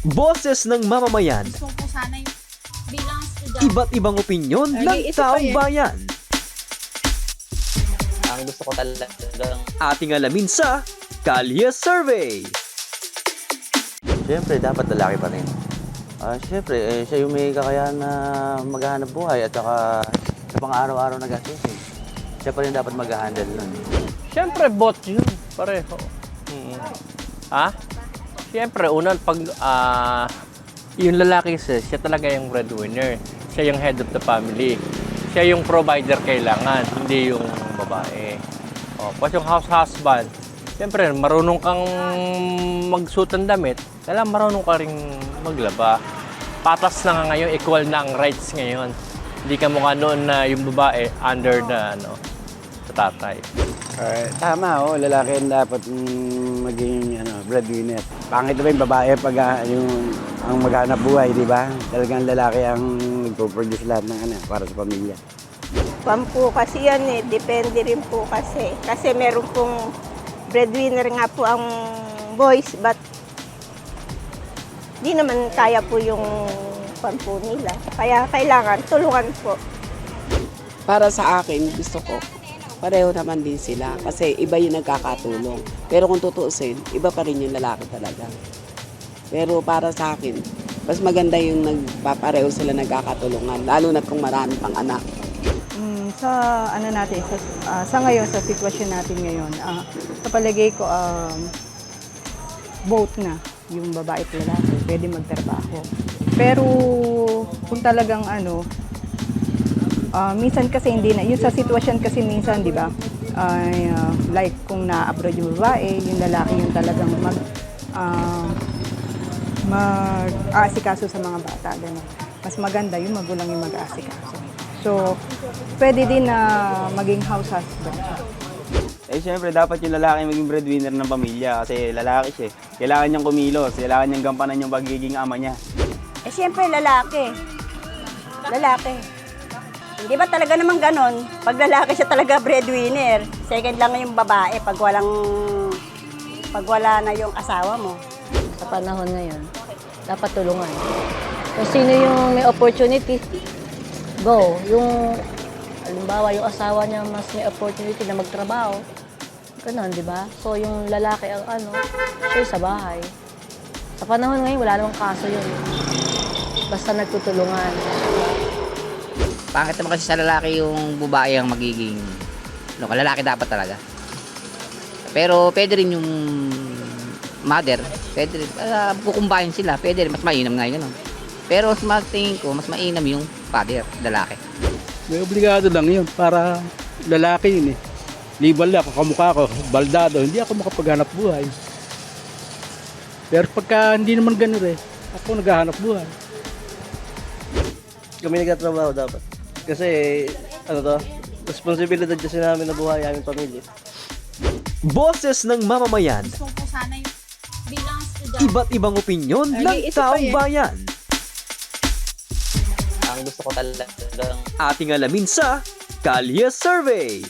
Boses ng mamamayan, Gusto ko sana yung bilang estudyante. iba't ibang opinyon ng taong bayan. Ang gusto ko talagang Ating alamin sa Kalye Survey. Siyempre, dapat lalaki pa rin. Siyempre, siya yung may kakayahan na maghahanap buhay at saka sa pang-araw-araw na gastusin. Siya pa rin dapat mag-handle nun. Siyempre, bot yun. Pareho. Ha? Siyempre, unang pag yung lalaki siya talaga yung breadwinner. Siya yung head of the family. Siya yung provider kailangan, hindi yung babae. Pas yung house husband, siyempre, marunong kang magsuot ng damit, kailangan marunong ka rin maglaba. Patas na nga ngayon, equal na ang rights ngayon. Hindi ka mukha noon na yung babae under the sa tatay. Tama, lalaki ang dapat maging breadwinner. Pangit na ba yung babae pag ang maghanap buhay, di ba? Talagang lalaki ang nagpo-produce lahat ng para sa pamilya. Pan po kasi yan depende rin po kasi. Kasi meron pong breadwinner nga po ang boys, but di naman kaya po yung pan po nila. Kaya kailangan tulungan po. Para sa akin, gusto ko, pareho naman din sila kasi iba yung nagkakatulong. Pero kung tutuusin, iba pa rin yung lalaki talaga. Pero para sa akin, mas maganda yung nagpapareho sila nagkakatulungan, lalo na kung marami pang anak. Sa natin, sa ngayon, sa sitwasyon natin ngayon, sa palagay ko, both na yung babae at lalaki, pwede magtrabaho. Pero kung talagang minsan kasi hindi na, yung sa sitwasyon kasi minsan, di ba, like kung na-abroad yung babae, yung lalaki yung talagang mag-aasikaso sa mga bata. Ganun. Mas maganda yung magulang yung mag-aasikaso. So, pwede din na maging house husband siya. Siyempre, dapat yung lalaki maging breadwinner ng pamilya kasi lalaki siya. Kailangan niyang kumilos, kailangan niyang gampanan yung pagiging ama niya. Siyempre lalaki. Lalaki. Hindi ba talaga naman ganon? Pag lalaki siya talaga breadwinner, second lang yung babae pag wala na yung asawa mo. Sa panahon ngayon, dapat tulungan. Kung sino yung may opportunity, go. Yung, halimbawa, yung asawa niya mas may opportunity na magtrabaho. Ganon, di ba? So, yung lalaki ang siya sa bahay. Sa panahon ngayon, wala namang kaso yun. Basta nagtutulungan. pangit naman kasi sa lalaki yung babae ang magiging lalaki dapat talaga. Pero pwede rin yung mother, pwede rin, kukumbahin sila, pwede rin, mas mainam nga yun. Pero mas tingin ko, mas mainam yung father, lalaki. May obligado lang yun para lalaki yun eh. Libal ako, kamukha ko, baldado, hindi ako makapaghanap buhay. Pero pagka hindi naman ganun ako naghahanap buhay. Kami nagtatrabaho dapat. Kasi, responsibilidad kasi namin na buhay aming pamilya. Boses ng mamamayan, Gusto ko sana yung bilang estudyante. iba't ibang opinyon ng taong bayan. Ang gusto ko talagang Ating alamin sa Kalye Survey.